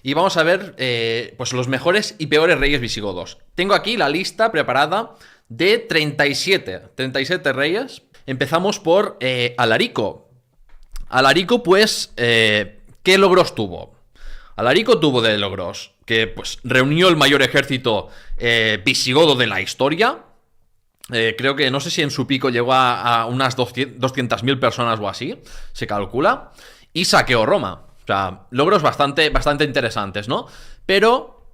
Y vamos a ver pues los mejores y peores reyes visigodos. Tengo aquí la lista preparada de 37 reyes. Empezamos por Alarico. Alarico, pues, ¿qué logros tuvo? Alarico tuvo de logros que pues reunió el mayor ejército visigodo de la historia. Creo que no sé si en su pico llegó a unas 200.000 personas o así, se calcula. Y saqueó Roma. O sea, logros bastante interesantes, ¿no? Pero,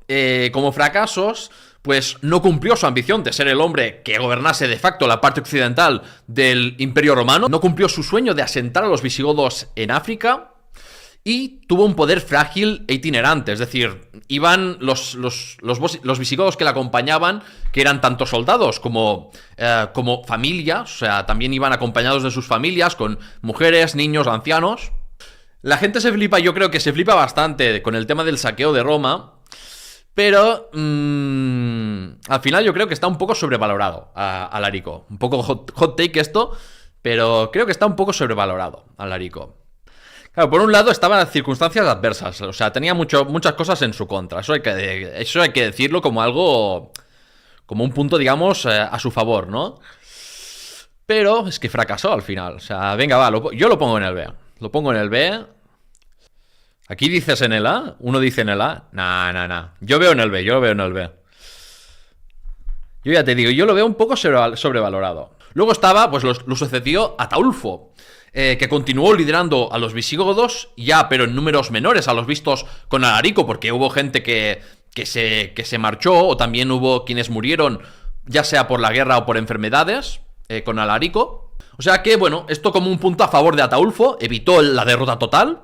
como fracasos, pues no cumplió su ambición de ser el hombre que gobernase de facto la parte occidental del Imperio Romano. No cumplió su sueño de asentar a los visigodos en África. Y tuvo un poder frágil e itinerante, es decir, iban los visigodos que le acompañaban, que eran tanto soldados como familias, o sea, también iban acompañados de sus familias, con mujeres, niños, ancianos. La gente se flipa, yo creo que se flipa bastante con el tema del saqueo de Roma, pero al final yo creo que está un poco sobrevalorado Alarico. Un poco hot take esto, pero creo que está un poco sobrevalorado Alarico. Claro, por un lado estaban las circunstancias adversas, o sea, tenía muchas cosas en su contra. Eso hay que decirlo como algo, como un punto, digamos, a su favor, ¿no? Pero es que fracasó al final. O sea, venga, va, yo lo pongo en el B. Lo pongo en el B. Aquí dices en el A, uno dice en el A. Nah. Yo veo en el B, yo lo veo en el B. Yo ya te digo, yo lo veo un poco sobrevalorado. Luego estaba, pues lo sucedió Ataulfo, que continuó liderando a los visigodos, ya, pero en números menores a los vistos con Alarico, porque hubo gente que se marchó, o también hubo quienes murieron, ya sea por la guerra o por enfermedades, con Alarico. O sea que, bueno, esto como un punto a favor de Ataulfo, evitó la derrota total.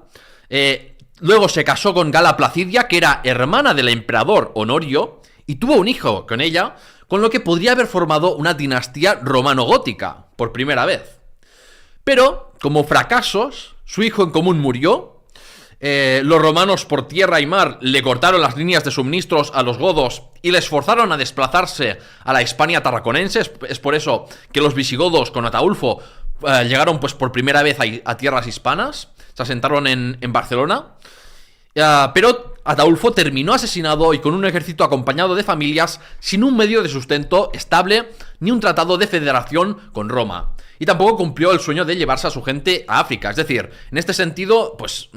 Luego se casó con Gala Placidia, que era hermana del emperador Honorio, y tuvo un hijo con ella, con lo que podría haber formado una dinastía romano-gótica, por primera vez. Pero, como fracasos, su hijo en común murió. Los romanos por tierra y mar le cortaron las líneas de suministros a los godos y les forzaron a desplazarse a la Hispania tarraconense. Es por eso que los visigodos con Ataulfo llegaron pues por primera vez a tierras hispanas. Se asentaron en Barcelona. Pero Ataulfo terminó asesinado y con un ejército acompañado de familias, sin un medio de sustento estable ni un tratado de federación con Roma. Y tampoco cumplió el sueño de llevarse a su gente a África. Es decir, en este sentido, pues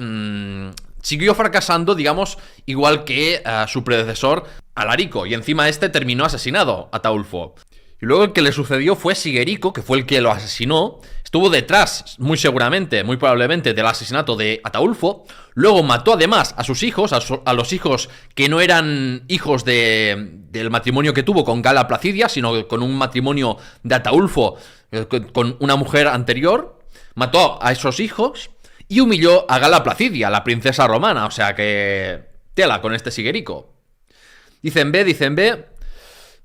siguió fracasando, digamos, igual que su predecesor Alarico. Y encima este terminó asesinado, Ataulfo. Y luego el que le sucedió fue Sigerico, que fue el que lo asesinó. Estuvo detrás, muy seguramente, muy probablemente, del asesinato de Ataulfo. Luego mató además a sus hijos, a los hijos que no eran hijos del matrimonio que tuvo con Gala Placidia, sino con un matrimonio de Ataulfo con una mujer anterior. Mató a esos hijos y humilló a Gala Placidia, la princesa romana. O sea que tela con este Sigerico. Dicen B.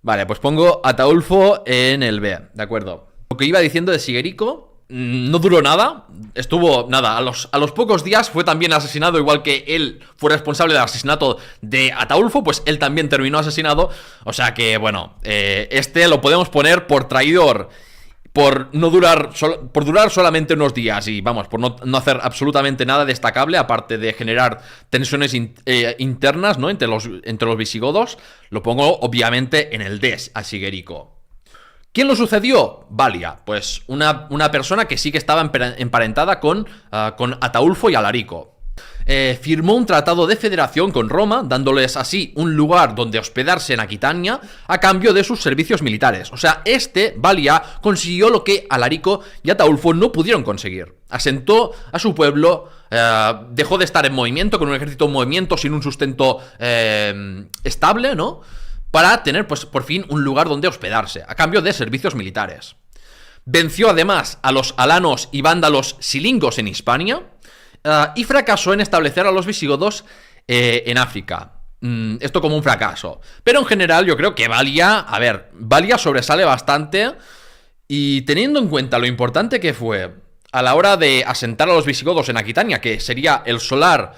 Vale, pues pongo Ataulfo en el B, ¿de acuerdo? Lo que iba diciendo de Sigerico no duró nada, estuvo nada, a los pocos días fue también asesinado, igual que él fue responsable del asesinato de Ataulfo, pues él también terminó asesinado, o sea que, bueno, este lo podemos poner por traidor, por durar solamente unos días y, vamos, por no hacer absolutamente nada destacable, aparte de generar tensiones internas, ¿no?, entre los visigodos. Lo pongo, obviamente, en el D a Sigerico. ¿Quién lo sucedió? Valia, pues una persona que sí que estaba emparentada con Ataulfo y Alarico. Firmó un tratado de federación con Roma, dándoles así un lugar donde hospedarse en Aquitania a cambio de sus servicios militares. O sea, Valia, consiguió lo que Alarico y Ataulfo no pudieron conseguir. Asentó a su pueblo, dejó de estar en movimiento, con un ejército en movimiento, sin un sustento estable, ¿no?, para tener, pues, por fin un lugar donde hospedarse, a cambio de servicios militares. Venció además a los alanos y vándalos silingos en Hispania, y fracasó en establecer a los visigodos en África. Esto como un fracaso. Pero en general yo creo que Valia sobresale bastante. Y teniendo en cuenta lo importante que fue a la hora de asentar a los visigodos en Aquitania, que sería el solar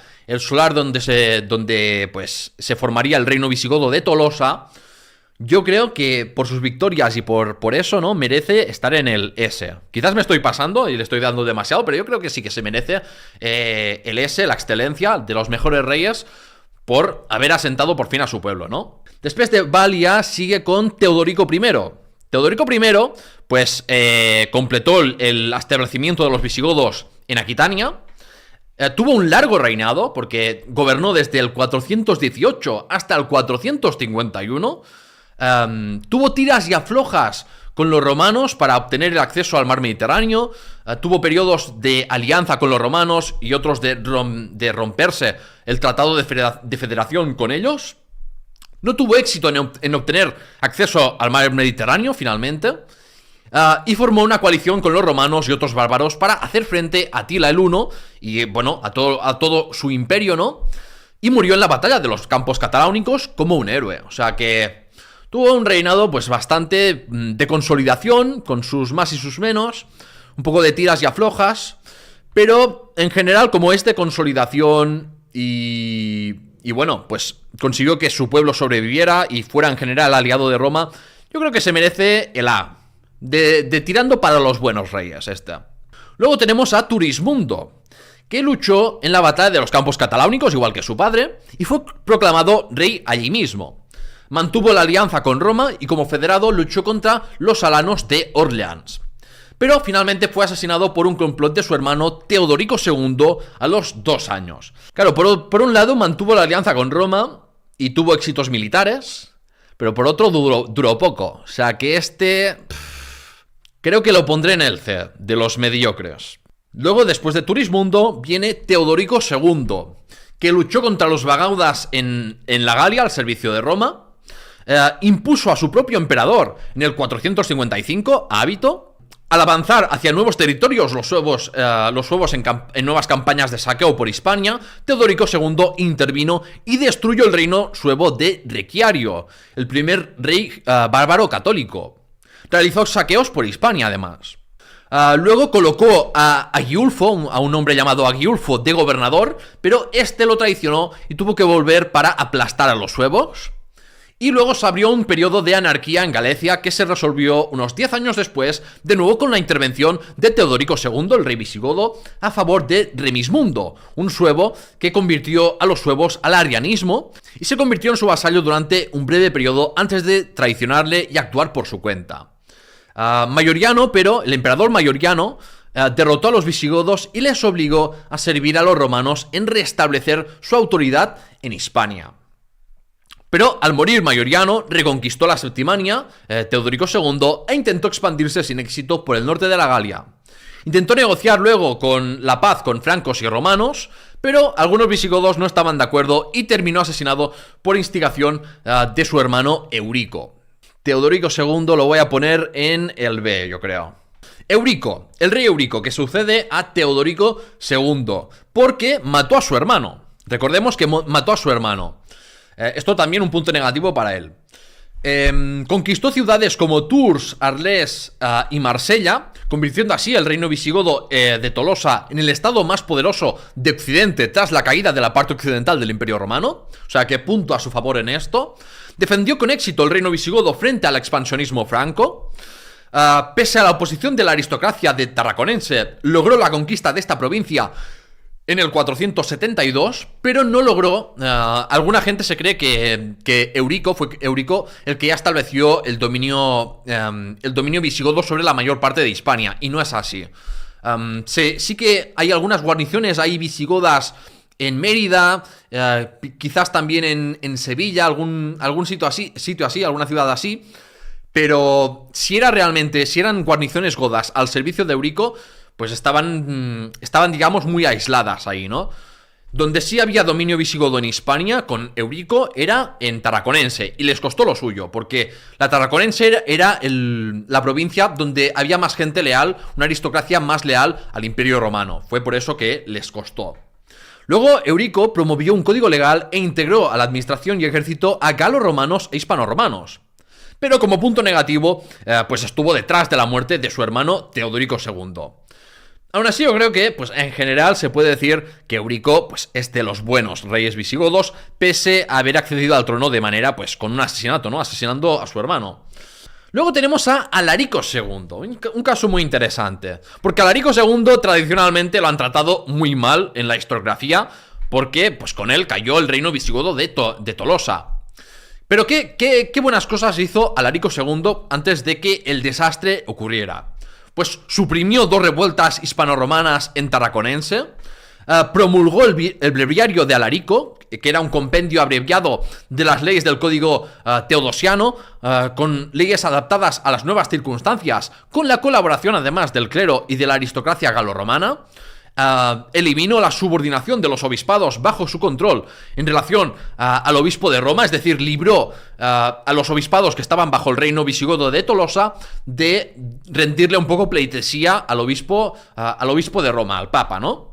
donde se formaría el reino visigodo de Tolosa, yo creo que por sus victorias y por eso, ¿no?, merece estar en el S. Quizás me estoy pasando y le estoy dando demasiado, pero yo creo que sí que se merece el S, la excelencia de los mejores reyes, por haber asentado por fin a su pueblo, ¿no? Después de Balia sigue con Teodorico I. Teodorico I, pues, completó el establecimiento de los visigodos en Aquitania. Tuvo un largo reinado, porque gobernó desde el 418 hasta el 451. Tuvo tiras y aflojas con los romanos para obtener el acceso al mar Mediterráneo. Tuvo periodos de alianza con los romanos y otros de romperse el tratado de federación con ellos. No tuvo éxito en obtener acceso al mar Mediterráneo, finalmente. Y formó una coalición con los romanos y otros bárbaros para hacer frente a Atila el Huno y, bueno, a todo su imperio, ¿no? Y murió en la batalla de los Campos Cataláunicos como un héroe. O sea que tuvo un reinado, pues, bastante de consolidación, con sus más y sus menos, un poco de tiras y aflojas, pero en general, como es de consolidación y bueno, pues consiguió que su pueblo sobreviviera y fuera en general aliado de Roma, yo creo que se merece el A. De tirando para los buenos reyes, esta. Luego tenemos a Turismundo, que luchó en la batalla de los Campos Cataláunicos, igual que su padre, y fue proclamado rey allí mismo. Mantuvo la alianza con Roma y como federado luchó contra los alanos de Orleans. Pero finalmente fue asesinado por un complot de su hermano Teodorico II a los 2 años. Claro, por un lado mantuvo la alianza con Roma y tuvo éxitos militares, pero por otro duró poco. O sea que creo que lo pondré en el C, de los mediocres. Luego, después de Turismundo, viene Teodorico II, que luchó contra los vagaudas en la Galia al servicio de Roma. Impuso a su propio emperador en el 455, a Ábito. Al avanzar hacia nuevos territorios, los suevos en nuevas campañas de saqueo por Hispania, Teodorico II intervino y destruyó el reino suevo de Requiario, el primer rey bárbaro católico. Realizó saqueos por Hispania, además. Luego colocó a Agiulfo, a un hombre llamado Agiulfo, de gobernador, pero este lo traicionó y tuvo que volver para aplastar a los suevos. Y luego se abrió un periodo de anarquía en Galicia que se resolvió unos 10 años después, de nuevo con la intervención de Teodorico II, el rey visigodo, a favor de Remismundo, un suevo que convirtió a los suevos al arrianismo y se convirtió en su vasallo durante un breve periodo antes de traicionarle y actuar por su cuenta. El emperador Mayoriano derrotó a los visigodos y les obligó a servir a los romanos en restablecer su autoridad en Hispania. Pero al morir Mayoriano, reconquistó la Septimania, Teodorico II, e intentó expandirse sin éxito por el norte de la Galia. Intentó negociar luego la paz con francos y romanos, pero algunos visigodos no estaban de acuerdo y terminó asesinado por instigación de su hermano Eurico. Teodorico II lo voy a poner en el B, yo creo. Eurico, el rey Eurico, que sucede a Teodorico II, porque mató a su hermano. Recordemos que mató a su hermano. Esto también un punto negativo para él. Conquistó ciudades como Tours, Arles y Marsella, convirtiendo así el reino visigodo de Tolosa en el estado más poderoso de Occidente tras la caída de la parte occidental del Imperio Romano. O sea que punto a su favor en esto. Defendió con éxito el reino visigodo frente al expansionismo franco. Pese a la oposición de la aristocracia de tarraconense, logró la conquista de esta provincia en el 472, pero no logró. Alguna gente se cree que fue Eurico el que ya estableció el dominio visigodo sobre la mayor parte de Hispania, y no es así. Sí que hay algunas guarniciones ahí visigodas en Mérida, quizás también en Sevilla, algún sitio así, alguna ciudad así, pero si eran guarniciones godas al servicio de Eurico, pues estaban, digamos, muy aisladas ahí, ¿no? Donde sí había dominio visigodo en Hispania con Eurico era en Tarraconense, y les costó lo suyo, porque la Tarraconense era la provincia donde había más gente leal, una aristocracia más leal al Imperio Romano. Fue por eso que les costó. Luego Eurico promovió un código legal e integró a la administración y ejército a galo-romanos e hispano-romanos. Pero como punto negativo, pues estuvo detrás de la muerte de su hermano Teodorico II. Aún así, yo creo que, pues en general, se puede decir que Eurico, pues, es de los buenos reyes visigodos, pese a haber accedido al trono de manera, pues, con un asesinato, ¿no? Asesinando a su hermano. Luego tenemos a Alarico II, un caso muy interesante, porque Alarico II tradicionalmente lo han tratado muy mal en la historiografía, porque pues con él cayó el reino visigodo de Tolosa. Pero qué buenas cosas hizo Alarico II antes de que el desastre ocurriera. Pues suprimió 2 revueltas hispano-romanas en Tarraconense, promulgó el breviario de Alarico, que era un compendio abreviado de las leyes del código teodosiano, con leyes adaptadas a las nuevas circunstancias, con la colaboración además del clero y de la aristocracia galorromana. Eliminó la subordinación de los obispados bajo su control en relación al obispo de Roma, es decir, libró a los obispados que estaban bajo el reino visigodo de Tolosa de rendirle un poco pleitesía al obispo de Roma, al papa, ¿no?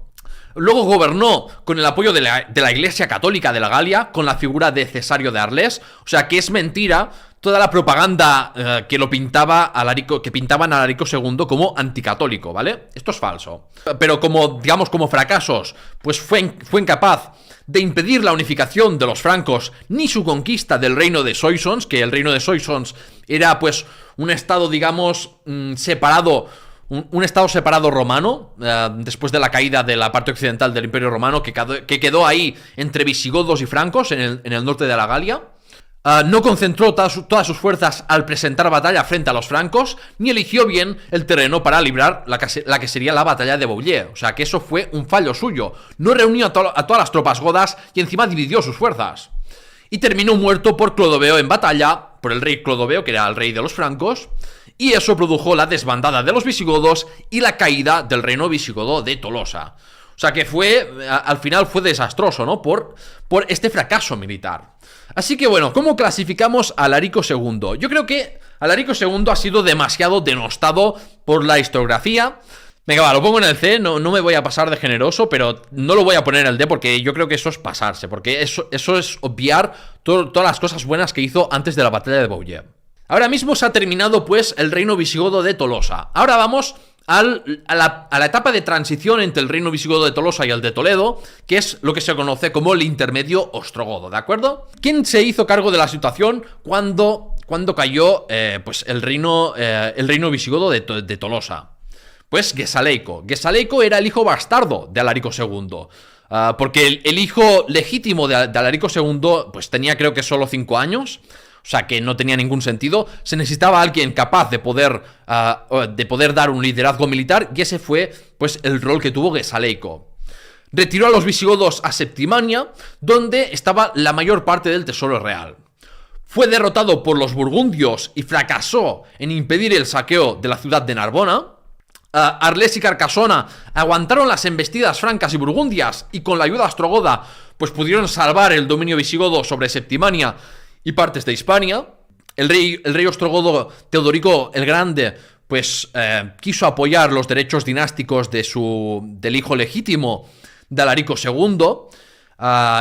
Luego gobernó con el apoyo de la Iglesia Católica de la Galia, con la figura de Cesario de Arles. O sea, que es mentira toda la propaganda que pintaban a Alarico II como anticatólico, ¿vale? Esto es falso. Pero como fracasos, pues fue incapaz de impedir la unificación de los francos ni su conquista del reino de Soissons, que el reino de Soissons era pues un estado, digamos, separado. Un estado separado romano, después de la caída de la parte occidental del Imperio Romano, que quedó ahí entre visigodos y francos en el norte de la Galia. No concentró todas sus fuerzas al presentar batalla frente a los francos, ni eligió bien el terreno para librar la que sería la batalla de Bouillé. O sea que eso fue un fallo suyo. No reunió a todas las tropas godas y encima dividió sus fuerzas. Y terminó muerto por Clodoveo en batalla, por el rey Clodoveo, que era el rey de los francos. Y eso produjo la desbandada de los visigodos y la caída del reino visigodo de Tolosa. O sea que al final fue desastroso, ¿no? Por este fracaso militar. Así que bueno, ¿cómo clasificamos a Alarico II? Yo creo que Alarico II ha sido demasiado denostado por la historiografía. Venga, va, lo pongo en el C, no me voy a pasar de generoso, pero no lo voy a poner en el D porque yo creo que eso es pasarse, porque eso es obviar todas las cosas buenas que hizo antes de la batalla de Bouillé. Ahora mismo se ha terminado pues el reino visigodo de Tolosa. Ahora vamos a la etapa de transición entre el reino visigodo de Tolosa y el de Toledo, que es lo que se conoce como el intermedio ostrogodo, ¿de acuerdo? ¿Quién se hizo cargo de la situación cuando cayó pues el reino visigodo de Tolosa? Pues Gesaleico. Gesaleico era el hijo bastardo de Alarico II. Porque el hijo legítimo de Alarico II pues tenía creo que solo 5 años. O sea que no tenía ningún sentido. Se necesitaba alguien capaz de poder dar un liderazgo militar. Y ese fue pues el rol que tuvo Gesaleico. Retiró a los visigodos a Septimania, donde estaba la mayor parte del tesoro real. Fue derrotado por los burgundios y fracasó en impedir el saqueo de la ciudad de Narbona. Arles y Carcasona aguantaron las embestidas francas y burgundias y con la ayuda ostrogoda pues pudieron salvar el dominio visigodo sobre Septimania y partes de Hispania. El rey ostrogodo Teodorico el Grande pues quiso apoyar los derechos dinásticos del hijo legítimo de Alarico II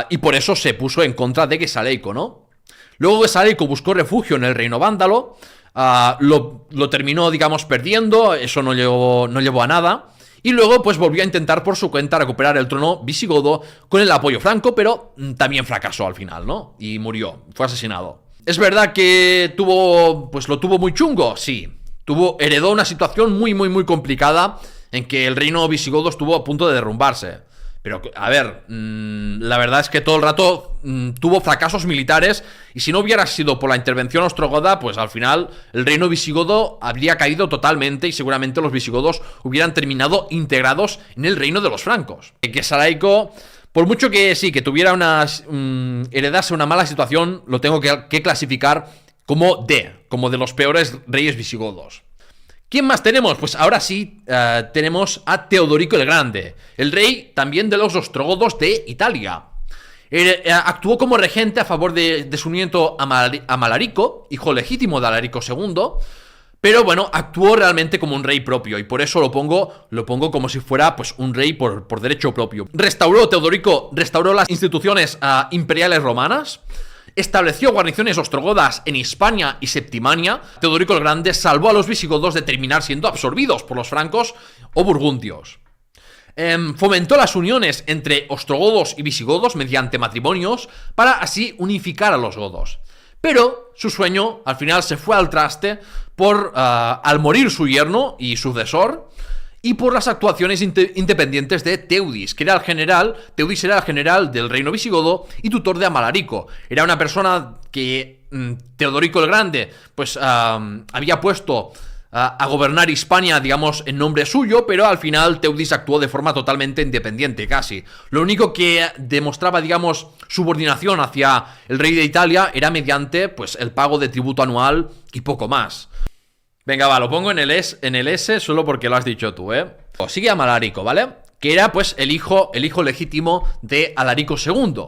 y por eso se puso en contra de Gesaleico, ¿no? Luego Gesaleico buscó refugio en el reino vándalo, lo terminó, digamos, perdiendo, eso no llevó a nada. Y luego pues volvió a intentar por su cuenta recuperar el trono visigodo con el apoyo franco, pero también fracasó al final, ¿no? Y murió, fue asesinado. ¿Es verdad que lo tuvo muy chungo? Sí, heredó una situación muy, muy, muy complicada en que el reino visigodo estuvo a punto de derrumbarse. Pero, a ver, la verdad es que todo el rato tuvo fracasos militares y si no hubiera sido por la intervención ostrogoda, pues al final el reino visigodo habría caído totalmente y seguramente los visigodos hubieran terminado integrados en el reino de los francos. Gesaleico, por mucho que sí, que heredase una mala situación, lo tengo que clasificar como D, como de los peores reyes visigodos. ¿Quién más tenemos? Pues ahora sí tenemos a Teodorico el Grande, el rey también de los ostrogodos de Italia. Actuó como regente a favor de su nieto Amalarico, hijo legítimo de Alarico II, pero bueno, actuó realmente como un rey propio y por eso lo pongo como si fuera pues un rey por derecho propio. Teodorico restauró las instituciones imperiales romanas. Estableció guarniciones ostrogodas en Hispania y Septimania. Teodorico el Grande salvó a los visigodos de terminar siendo absorbidos por los francos o burgundios. Fomentó las uniones entre ostrogodos y visigodos mediante matrimonios para así unificar a los godos. Pero su sueño al final se fue al traste al morir su yerno y sucesor. y por las actuaciones independientes de Teudis, que era el general. Teudis era el general del reino visigodo y tutor de Amalarico. Era una persona que Teodorico el Grande pues había puesto a gobernar Hispania, digamos, en nombre suyo, pero al final Teudis actuó de forma totalmente independiente, casi. Lo único que demostraba, digamos, subordinación hacia el rey de Italia era mediante, pues, el pago de tributo anual y poco más. Venga, va, lo pongo en el S solo porque lo has dicho tú, ¿eh? Sigue Amalarico, ¿vale? Que era, pues, el hijo legítimo de Alarico II.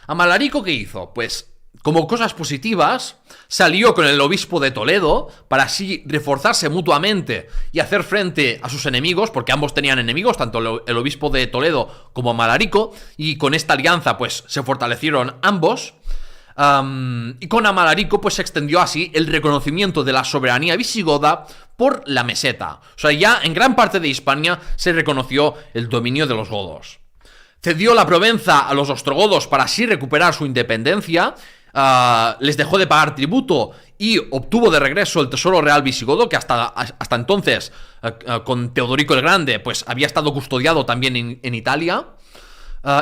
¿Amalarico qué hizo? Pues, como cosas positivas, salió con el obispo de Toledo para así reforzarse mutuamente y hacer frente a sus enemigos, porque ambos tenían enemigos, tanto el obispo de Toledo como Amalarico, y con esta alianza pues se fortalecieron ambos. Y con Amalarico pues se extendió así el reconocimiento de la soberanía visigoda por la meseta. O sea, ya en gran parte de Hispania se reconoció el dominio de los godos. Cedió la Provenza a los ostrogodos para así recuperar su independencia. Les dejó de pagar tributo y obtuvo de regreso el tesoro real visigodo, que hasta entonces, con Teodorico el Grande, pues había estado custodiado también en Italia.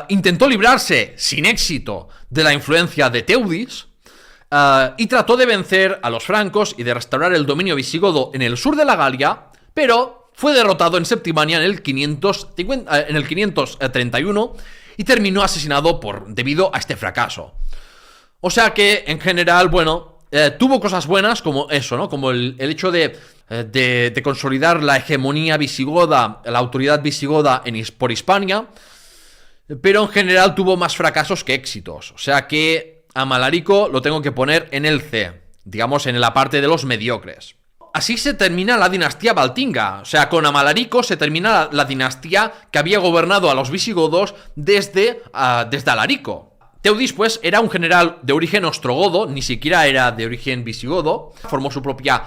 Intentó librarse, sin éxito, de la influencia de Teudis, y trató de vencer a los francos y de restaurar el dominio visigodo en el sur de la Galia, pero fue derrotado en Septimania en el 531 y terminó asesinado debido a este fracaso. O sea que, en general, bueno, tuvo cosas buenas como eso, ¿no? Como el hecho de consolidar la hegemonía visigoda, la autoridad visigoda por Hispania, pero en general tuvo más fracasos que éxitos. O sea que a Amalarico lo tengo que poner en el C, digamos en la parte de los mediocres. Así se termina la dinastía baltinga. O sea, con Amalarico se termina la dinastía que había gobernado a los visigodos desde Alarico. Teudis, pues, era un general de origen ostrogodo, ni siquiera era de origen visigodo. Formó su propia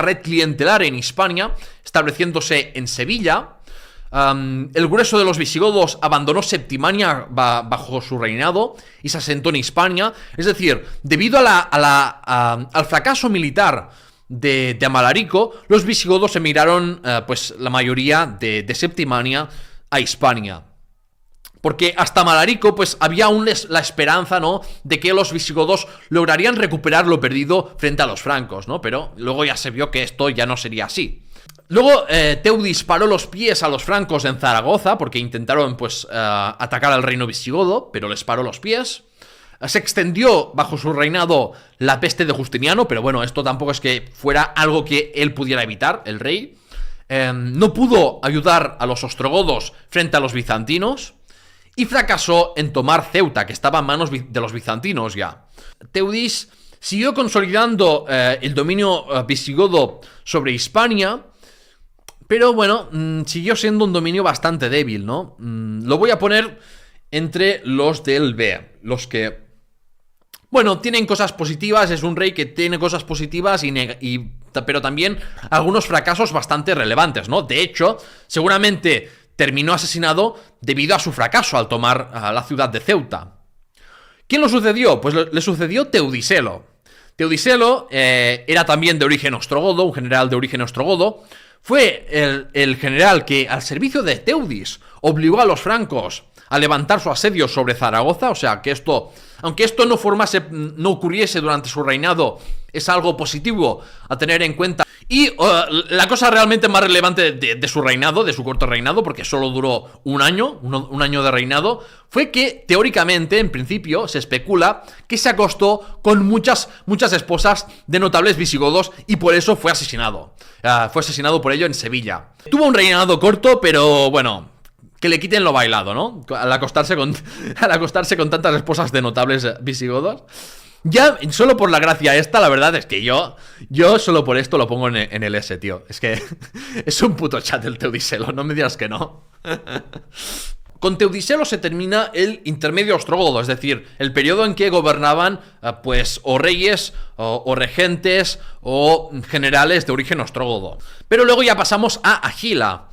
red clientelar en Hispania, estableciéndose en Sevilla. El grueso de los visigodos abandonó Septimania bajo su reinado y se asentó en Hispania. Es decir, debido al fracaso militar de Amalarico, los visigodos emigraron, pues, la mayoría de Septimania a Hispania. Porque hasta Amalarico, pues, había aún la esperanza, ¿no?, de que los visigodos lograrían recuperar lo perdido frente a los francos, ¿no? Pero luego ya se vio que esto ya no sería así. Luego Teudis paró los pies a los francos en Zaragoza, porque intentaron, pues, atacar al reino visigodo, pero les paró los pies. Se extendió bajo su reinado la peste de Justiniano, pero bueno, esto tampoco es que fuera algo que él pudiera evitar, el rey. No pudo ayudar a los ostrogodos frente a los bizantinos. Y fracasó en tomar Ceuta, que estaba en manos de los bizantinos ya. Teudis siguió consolidando el dominio visigodo sobre Hispania, pero bueno, siguió siendo un dominio bastante débil, ¿no? Lo voy a poner entre los del B, los que, bueno, tienen cosas positivas. Es un rey que tiene cosas positivas pero también algunos fracasos bastante relevantes, ¿no? De hecho, seguramente terminó asesinado debido a su fracaso al tomar la ciudad de Ceuta. ¿Quién lo sucedió? Pues le sucedió Teudiselo. Teudiselo era también de origen ostrogodo, un general de origen ostrogodo. Fue el general que, al servicio de Teudis, obligó a los francos a levantar su asedio sobre Zaragoza. O sea, que esto, aunque esto no ocurriese durante su reinado, es algo positivo a tener en cuenta. Y la cosa realmente más relevante de su reinado, de su corto reinado, porque solo duró un año de reinado, fue que teóricamente, en principio, se especula que se acostó con muchas esposas de notables visigodos y por eso fue asesinado. Fue asesinado por ello en Sevilla. Tuvo un reinado corto, pero bueno, que le quiten lo bailado, ¿no? Al acostarse con tantas esposas de notables visigodos. Ya, solo por la gracia esta, la verdad es que yo solo por esto lo pongo en el S, tío. Es que es un puto chat el Teudiselo, no me digas que no. Con Teudiselo se termina el intermedio ostrogodo, es decir, el periodo en que gobernaban, pues, o reyes, o regentes, o generales de origen ostrogodo. Pero luego ya pasamos a Agila.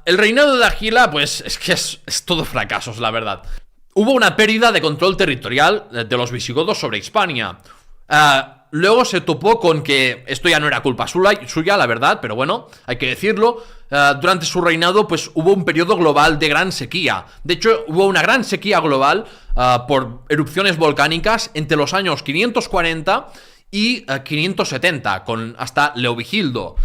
El reinado de Agila, pues, es que es todo fracasos, la verdad. Hubo una pérdida de control territorial de los visigodos sobre Hispania. Luego se topó con que esto ya no era culpa suya, la verdad, pero bueno, hay que decirlo. Durante su reinado, pues hubo un periodo global de gran sequía. De hecho, hubo una gran sequía global por erupciones volcánicas entre los años 540 y 570, con hasta Leovigildo.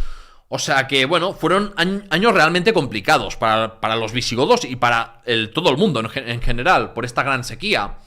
O sea que, bueno, fueron años realmente complicados para los visigodos y para todo el mundo en general, por esta gran sequía.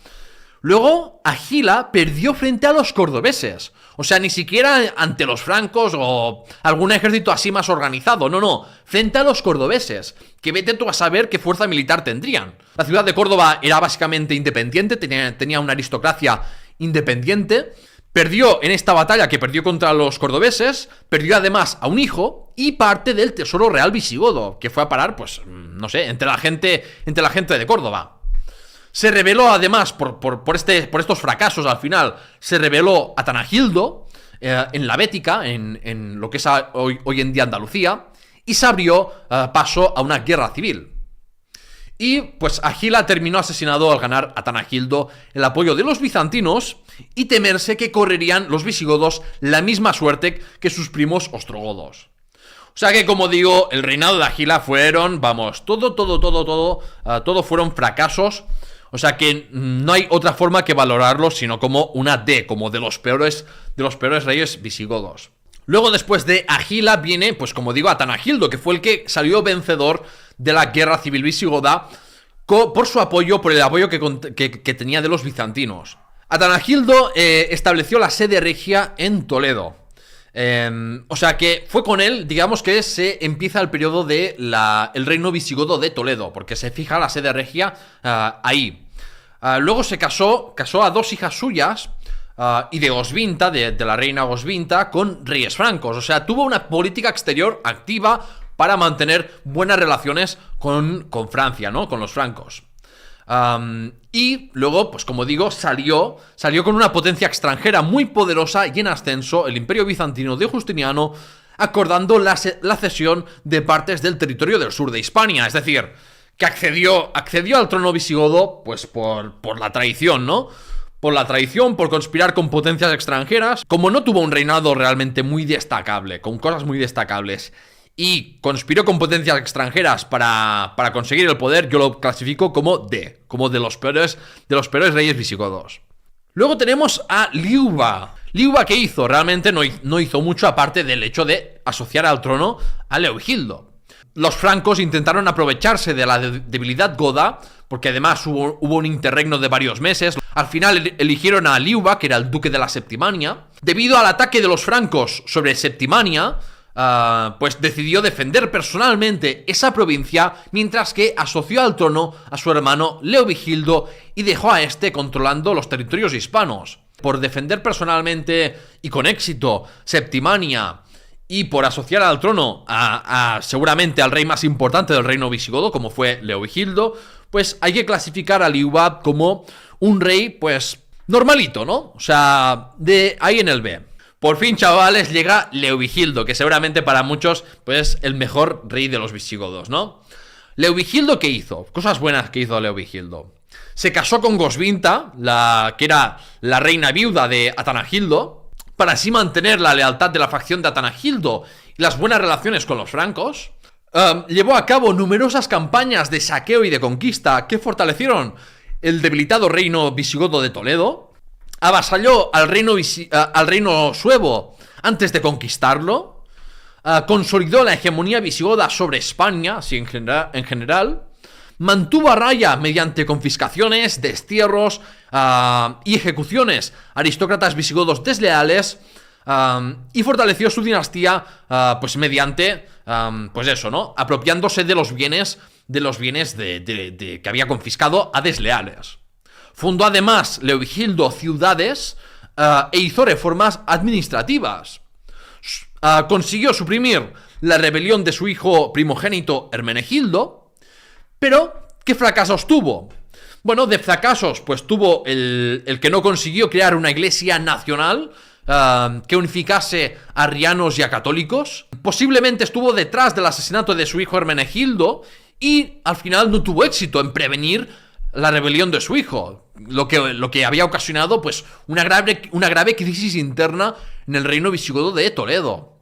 Luego, Agila perdió frente a los cordobeses. O sea, ni siquiera ante los francos o algún ejército así más organizado. No, frente a los cordobeses. Que vete tú a saber qué fuerza militar tendrían. La ciudad de Córdoba era básicamente independiente, tenía una aristocracia independiente. Perdió en esta batalla que perdió contra los cordobeses, perdió además a un hijo y parte del tesoro real visigodo, que fue a parar, pues, no sé, entre la gente de Córdoba. Se rebeló además, por estos fracasos al final, se rebeló Atanagildo en la Bética, en lo que es hoy en día Andalucía, y se abrió paso a una guerra civil. Y pues Agila terminó asesinado al ganar Atanagildo el apoyo de los bizantinos y temerse que correrían los visigodos la misma suerte que sus primos ostrogodos. O sea que, como digo, el reinado de Agila fueron, vamos, todo fueron fracasos. O sea que no hay otra forma que valorarlo sino como una D, como de los peores reyes visigodos. Luego, después de Agila, viene, pues como digo, Atanagildo, que fue el que salió vencedor de la guerra civil visigoda por el apoyo que tenía de los bizantinos. Atanagildo estableció la sede regia en Toledo. O sea que fue con él, digamos que se empieza el periodo del reino visigodo de Toledo, porque se fija la sede regia ahí. Luego se casó a dos hijas suyas y de Osvinta, de la reina Osvinta, con reyes francos. O sea, tuvo una política exterior activa para mantener buenas relaciones con Francia, ¿no? Con los francos. Y luego, pues como digo, salió con una potencia extranjera muy poderosa y en ascenso, el Imperio Bizantino de Justiniano, acordando la cesión de partes del territorio del sur de Hispania. Es decir, que accedió al trono visigodo, pues por la traición, ¿no? Por la traición, por conspirar con potencias extranjeras. Como no tuvo un reinado realmente muy destacable, con cosas muy destacables, y conspiró con potencias extranjeras para conseguir el poder, yo lo clasifico como D, como de los peores reyes visigodos. Luego tenemos a Liuba. Liuba, ¿qué hizo? Realmente no hizo mucho, aparte del hecho de asociar al trono a Leovigildo. Los francos intentaron aprovecharse de la debilidad goda, porque además hubo un interregno de varios meses. Al final eligieron a Liuba, que era el duque de la Septimania. Debido al ataque de los francos sobre Septimania, pues decidió defender personalmente esa provincia, mientras que asoció al trono a su hermano Leovigildo y dejó a este controlando los territorios hispanos. Por defender personalmente y con éxito Septimania y por asociar al trono seguramente al rey más importante del reino visigodo, como fue Leovigildo, pues hay que clasificar a Liuba como un rey, pues, normalito, ¿no? O sea, de ahí en el B. Por fin, chavales, llega Leovigildo, que seguramente para muchos, pues, el mejor rey de los visigodos, ¿no? Leovigildo, ¿qué hizo? Cosas buenas que hizo Leovigildo. Se casó con Goswinta, que era la reina viuda de Atanagildo, para así mantener la lealtad de la facción de Atanagildo y las buenas relaciones con los francos. Llevó a cabo numerosas campañas de saqueo y de conquista que fortalecieron el debilitado reino visigodo de Toledo. Avasalló al reino suevo antes de conquistarlo. Consolidó la hegemonía visigoda sobre España, así en general. Mantuvo a raya mediante confiscaciones, destierros y ejecuciones aristócratas visigodos desleales, y fortaleció su dinastía pues mediante pues eso, ¿no? Apropiándose de los bienes que había confiscado a desleales. Fundó además Leovigildo ciudades e hizo reformas administrativas. Consiguió suprimir la rebelión de su hijo primogénito Hermenegildo. Pero, ¿qué fracasos tuvo? Bueno, de fracasos, pues tuvo el que no consiguió crear una iglesia nacional que unificase a arrianos y a católicos. Posiblemente estuvo detrás del asesinato de su hijo Hermenegildo y al final no tuvo éxito en prevenir la rebelión de su hijo, lo que había ocasionado pues una grave crisis interna en el reino visigodo de Toledo.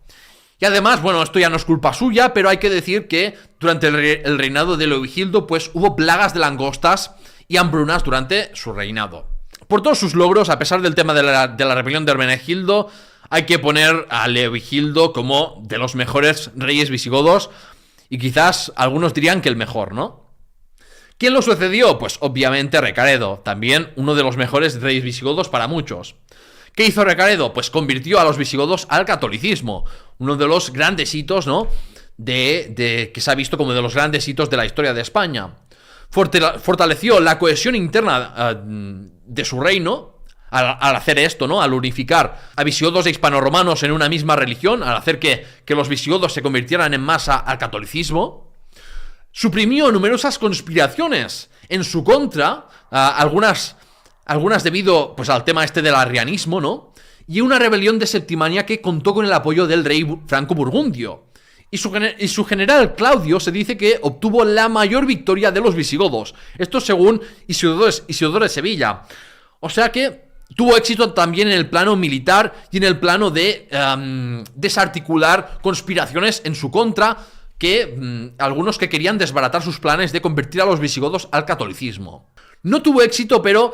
Y además, bueno, esto ya no es culpa suya, pero hay que decir que durante el reinado de Leovigildo pues hubo plagas de langostas y hambrunas durante su reinado. Por todos sus logros, a pesar del tema de la rebelión de Hermenegildo, hay que poner a Leovigildo como de los mejores reyes visigodos, y quizás algunos dirían que el mejor, ¿no? ¿Quién lo sucedió? Pues obviamente Recaredo, también uno de los mejores reyes visigodos para muchos. ¿Qué hizo Recaredo? Pues convirtió a los visigodos al catolicismo, uno de los grandes hitos, ¿no? Que se ha visto como de los grandes hitos de la historia de España. Fortaleció la cohesión interna de su reino al hacer esto, ¿no? Al unificar a visigodos e hispanoromanos en una misma religión, al hacer que los visigodos se convirtieran en masa al catolicismo. Suprimió numerosas conspiraciones en su contra, algunas debido pues al tema este del arrianismo, ¿no? Y una rebelión de Septimania que contó con el apoyo del rey franco-burgundio. Y su general Claudio se dice que obtuvo la mayor victoria de los visigodos. Esto según Isidoro de Sevilla. O sea que tuvo éxito también en el plano militar y en el plano de desarticular conspiraciones en su contra, algunos que querían desbaratar sus planes de convertir a los visigodos al catolicismo. No tuvo éxito, pero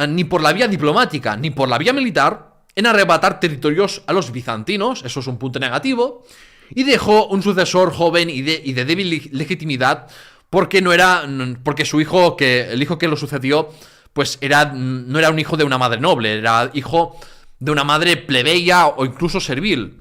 ni por la vía diplomática ni por la vía militar en arrebatar territorios a los bizantinos, eso es un punto negativo, y dejó un sucesor joven y de débil legitimidad porque su hijo, el hijo que lo sucedió, pues no era un hijo de una madre noble, era hijo de una madre plebeya o incluso servil.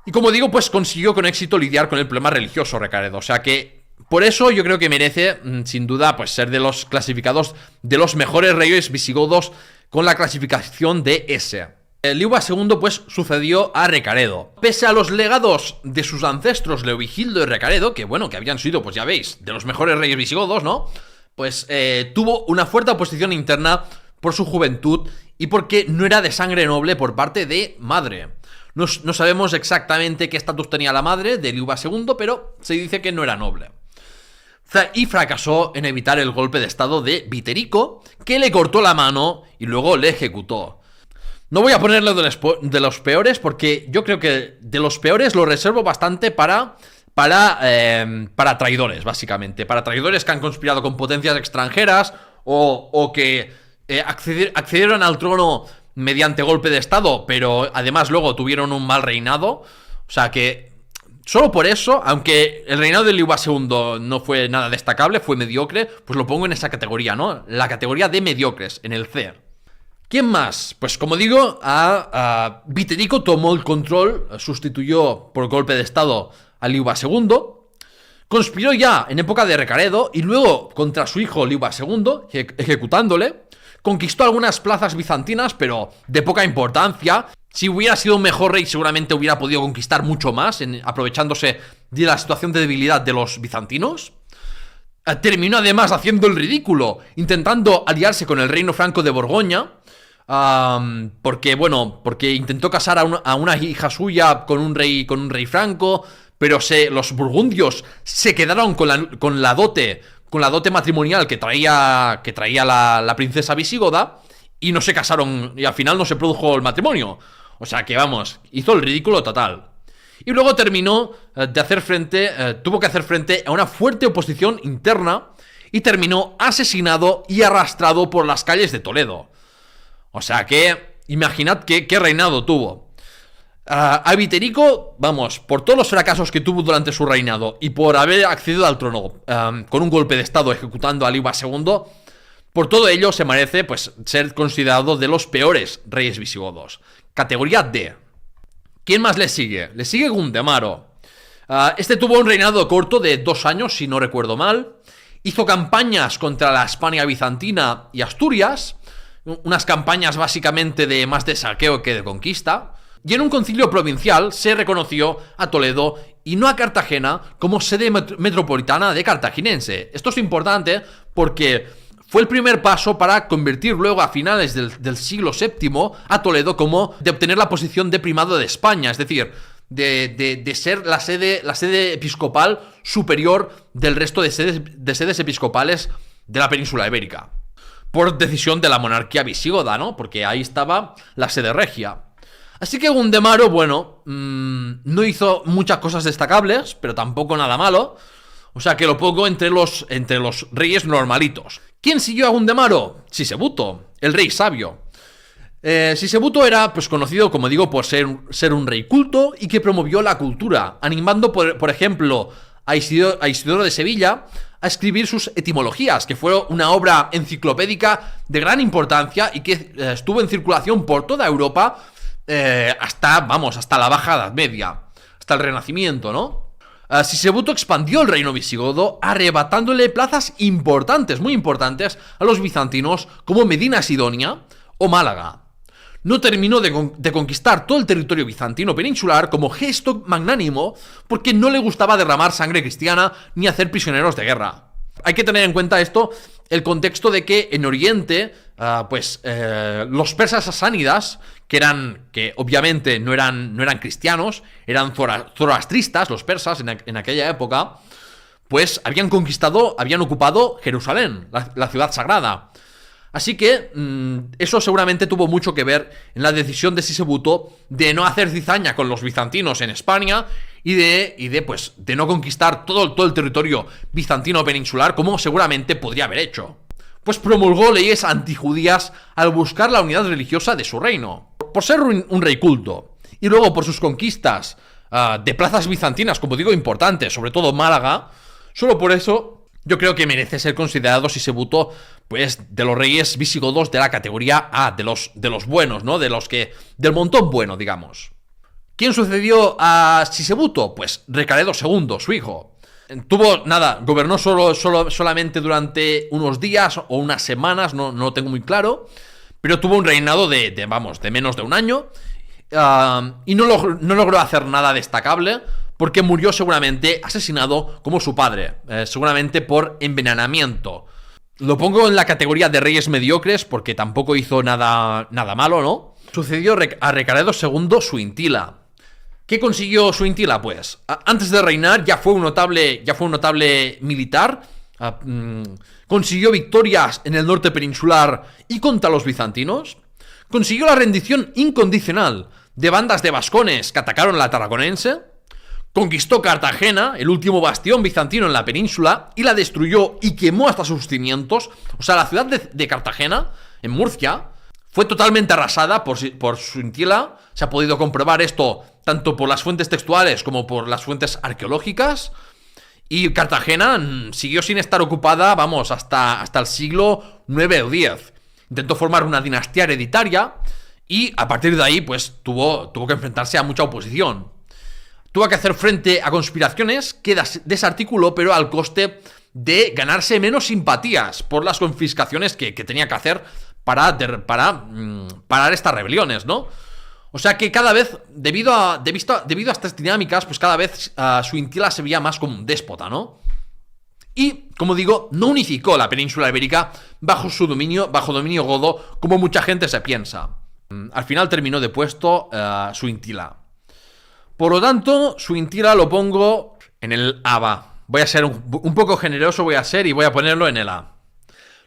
Y como digo, pues consiguió con éxito lidiar con el problema religioso Recaredo, o sea que por eso yo creo que merece, sin duda, pues ser de los clasificados de los mejores reyes visigodos con la clasificación de S. Liuba II pues sucedió a Recaredo. Pese a los legados de sus ancestros Leovigildo y Recaredo, que bueno, que habían sido, pues ya veis, de los mejores reyes visigodos, ¿no? Pues tuvo una fuerte oposición interna por su juventud y porque no era de sangre noble por parte de madre. No sabemos exactamente qué estatus tenía la madre de Liuba II, pero se dice que no era noble. Y fracasó en evitar el golpe de estado de Viterico, que le cortó la mano y luego le ejecutó. No voy a ponerlo de los peores, porque yo creo que de los peores lo reservo bastante para traidores, básicamente. Para traidores que han conspirado con potencias extranjeras o que accedieron al trono mediante golpe de estado, pero además luego tuvieron un mal reinado. O sea que solo por eso, aunque el reinado de Liuba II no fue nada destacable, fue mediocre, pues lo pongo en esa categoría, ¿no? La categoría de mediocres, en el C. ¿Quién más? Pues como digo, Viterico tomó el control, sustituyó por golpe de estado a Liuba II, conspiró ya en época de Recaredo y luego contra su hijo Liuba II, ejecutándole, conquistó algunas plazas bizantinas, pero de poca importancia. Si hubiera sido un mejor rey, seguramente hubiera podido conquistar mucho más, aprovechándose de la situación de debilidad de los bizantinos. Terminó además haciendo el ridículo, intentando aliarse con el reino franco de Borgoña, porque intentó casar a una hija suya con un rey franco, pero los burgundios se quedaron con la dote matrimonial que traía la princesa visigoda, y no se casaron, y al final no se produjo el matrimonio. O sea que vamos, hizo el ridículo total. Y luego tuvo que hacer frente a una fuerte oposición interna y terminó asesinado y arrastrado por las calles de Toledo. O sea que, imaginad qué reinado tuvo. A Viterico, vamos, por todos los fracasos que tuvo durante su reinado y por haber accedido al trono con un golpe de estado ejecutando a Liuba II, por todo ello se merece pues ser considerado de los peores reyes visigodos. Categoría D. ¿Quién más le sigue? Le sigue Gundemaro. Este tuvo un reinado corto de 2 años, si no recuerdo mal. Hizo campañas contra la Hispania bizantina y Asturias, unas campañas básicamente más de saqueo que de conquista. Y en un concilio provincial se reconoció a Toledo y no a Cartagena como sede metropolitana de cartaginense. Esto es importante porque fue el primer paso para convertir luego a finales del siglo VII a Toledo de obtener la posición de primado de España, es decir, de ser la sede episcopal superior del resto de sedes episcopales de la península ibérica, por decisión de la monarquía visigoda, ¿no? Porque ahí estaba la sede regia. Así que Gundemaro, bueno, no hizo muchas cosas destacables, pero tampoco nada malo. O sea que lo pongo entre los reyes normalitos. ¿Quién siguió a Gundemaro? Sisebuto, el rey sabio. Sisebuto era pues conocido, como digo, por ser un rey culto y que promovió la cultura, animando, por ejemplo, a Isidoro de Sevilla a escribir sus etimologías, que fue una obra enciclopédica de gran importancia y que estuvo en circulación por toda Europa hasta la Baja Edad Media, hasta el Renacimiento, ¿no? Sisebuto expandió el reino visigodo, arrebatándole plazas importantes, muy importantes, a los bizantinos, como Medina Sidonia o Málaga. No terminó de conquistar todo el territorio bizantino peninsular como gesto magnánimo, porque no le gustaba derramar sangre cristiana ni hacer prisioneros de guerra. Hay que tener en cuenta esto, el contexto de que en Oriente, los persas sasánidas, que obviamente no eran cristianos, eran zoroastristas, los persas en aquella época, pues habían ocupado Jerusalén, la ciudad sagrada. Así que eso seguramente tuvo mucho que ver en la decisión de Sisebuto de no hacer cizaña con los bizantinos en España y de no conquistar todo el territorio bizantino peninsular como seguramente podría haber hecho. Pues promulgó leyes antijudías al buscar la unidad religiosa de su reino. Por ser un rey culto y luego por sus conquistas de plazas bizantinas, como digo, importantes, sobre todo Málaga, solo por eso yo creo que merece ser considerado Sisebuto, pues, de los reyes visigodos de la categoría A, de los buenos, ¿no? Del montón bueno, digamos. ¿Quién sucedió a Sisebuto? Pues Recaredo II, su hijo. Gobernó solamente durante unos días o unas semanas, no lo tengo muy claro, pero tuvo un reinado de menos de un año, y no logró hacer nada destacable, porque murió seguramente asesinado como su padre, seguramente por envenenamiento. Lo pongo en la categoría de reyes mediocres porque tampoco hizo nada malo, ¿no? Sucedió a Recaredo II Suintila. ¿Qué consiguió Suintila? Pues antes de reinar ya fue un notable militar. Consiguió victorias en el norte peninsular y contra los bizantinos. Consiguió la rendición incondicional de bandas de vascones que atacaron la Tarraconense. Conquistó Cartagena, el último bastión bizantino en la península, y la destruyó y quemó hasta sus cimientos. O sea, la ciudad de Cartagena, en Murcia, fue totalmente arrasada por Suintila. Se ha podido comprobar esto tanto por las fuentes textuales como por las fuentes arqueológicas. Y Cartagena siguió sin estar ocupada, hasta el siglo IX o X. Intentó formar una dinastía hereditaria y a partir de ahí, pues, tuvo que enfrentarse a mucha oposición. Tuvo que hacer frente a conspiraciones que desarticuló, pero al coste de ganarse menos simpatías por las confiscaciones que tenía que hacer para parar estas rebeliones, ¿no? O sea que cada vez, debido a estas dinámicas, pues cada vez Suintila se veía más como un déspota, ¿no? Y, como digo, no unificó la península ibérica bajo dominio godo, como mucha gente se piensa. Al final terminó depuesto Suintila. Por lo tanto, Suintila lo pongo en el A. Voy a ser un poco generoso, y voy a ponerlo en el A.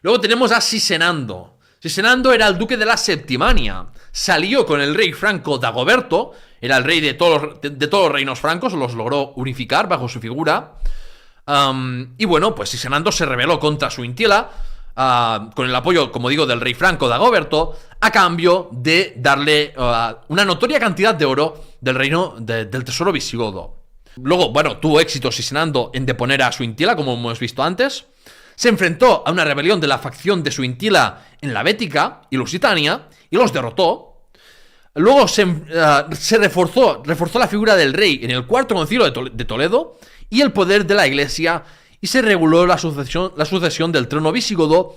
Luego tenemos a Sisenando. Sisenando era el duque de la Septimania. Salió con el rey franco Dagoberto, era el rey de todos los reinos francos, los logró unificar bajo su figura. Y bueno, pues Sisenando se rebeló contra Suintila, con el apoyo, como digo, del rey franco Dagoberto, a cambio de darle una notoria cantidad de oro del reino del tesoro visigodo. Luego, bueno, tuvo éxito Sisenando en deponer a Suintila, como hemos visto antes. Se enfrentó a una rebelión de la facción de Suintila en la Bética y Lusitania y los derrotó. Luego se reforzó la figura del rey en el Cuarto Concilio de Toledo y el poder de la Iglesia, y se reguló la sucesión del trono visigodo,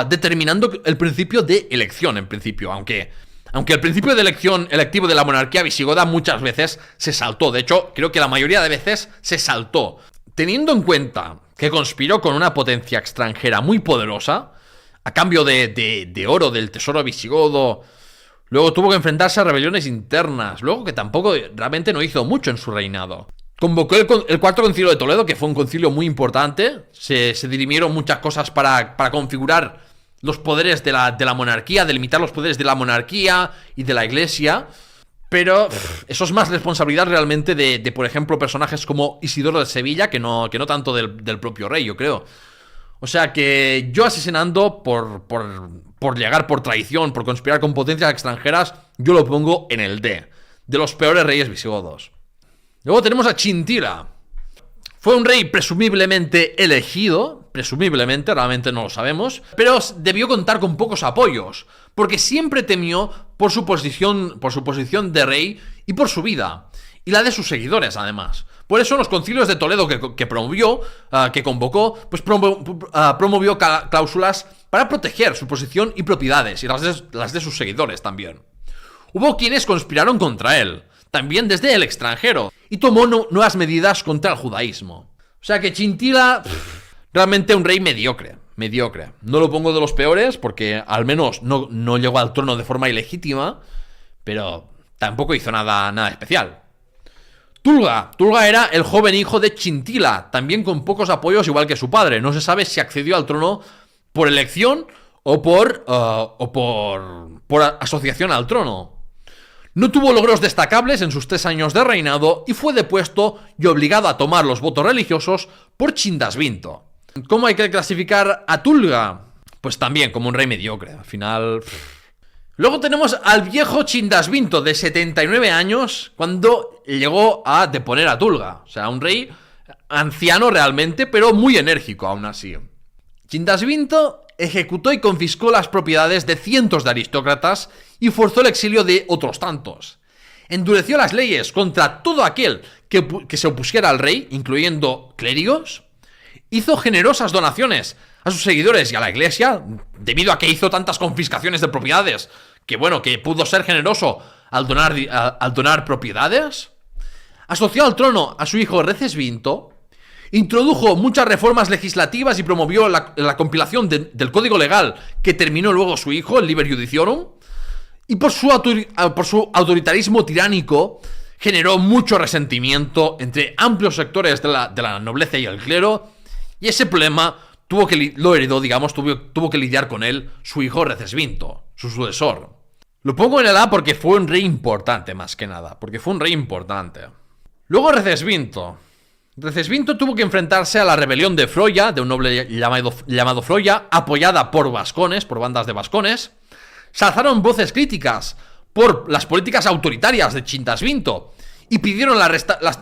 determinando el principio de elección, en principio, aunque el principio de elección electivo de la monarquía visigoda muchas veces se saltó. De hecho, creo que la mayoría de veces se saltó. Teniendo en cuenta que conspiró con una potencia extranjera muy poderosa, a cambio de oro del tesoro visigodo, luego tuvo que enfrentarse a rebeliones internas, luego que tampoco realmente no hizo mucho en su reinado. Convocó el Cuarto Concilio de Toledo, que fue un concilio muy importante. Se dirimieron muchas cosas para configurar los poderes de la monarquía, delimitar los poderes de la monarquía y de la iglesia. Pero eso es más responsabilidad realmente de por ejemplo, personajes como Isidoro de Sevilla, que no tanto del propio rey, yo creo. O sea que yo asesinando por llegar por traición, por conspirar con potencias extranjeras, yo lo pongo en el D, de los peores reyes visigodos. Luego tenemos a Chintila. Fue un rey presumiblemente elegido, presumiblemente, realmente no lo sabemos, pero debió contar con pocos apoyos, porque siempre temió por su posición de rey y por su vida, y la de sus seguidores además. Por eso en los concilios de Toledo que promovió, que convocó, pues promovió cláusulas para proteger su posición y propiedades, y las de sus seguidores también. Hubo quienes conspiraron contra él, también desde el extranjero, y tomó nuevas medidas contra el judaísmo. O sea que Chintila, realmente un rey mediocre. No lo pongo de los peores, porque al menos no llegó al trono de forma ilegítima, pero tampoco hizo nada especial. Tulga era el joven hijo de Chintila, también con pocos apoyos igual que su padre. No se sabe si accedió al trono por elección o por asociación al trono. No tuvo logros destacables en sus 3 años de reinado y fue depuesto y obligado a tomar los votos religiosos por Chindasvinto. ¿Cómo hay que clasificar a Tulga? Pues también como un rey mediocre, al final... Luego tenemos al viejo Chindasvinto de 79 años cuando llegó a deponer a Tulga. O sea, un rey anciano realmente, pero muy enérgico aún así. Chindasvinto ejecutó y confiscó las propiedades de cientos de aristócratas y forzó el exilio de otros tantos. Endureció las leyes contra todo aquel que se opusiera al rey, incluyendo clérigos. Hizo generosas donaciones a sus seguidores y a la iglesia, debido a que hizo tantas confiscaciones de propiedades, que pudo ser generoso al donar propiedades. Asoció al trono a su hijo Recesvinto. Introdujo muchas reformas legislativas y promovió la compilación del código legal que terminó luego su hijo, el Liber Iudiciorum. Y por su autoritarismo tiránico generó mucho resentimiento entre amplios sectores de la nobleza y el clero. Y ese problema tuvo que lidiar con él su hijo Recesvinto, su sucesor. Lo pongo en el A porque fue un rey importante más que nada, Luego Recesvinto tuvo que enfrentarse a la rebelión de Froya, de un noble llamado Froya, apoyada por vascones, por bandas de vascones. Se alzaron voces críticas por las políticas autoritarias de Chindasvinto y pidieron la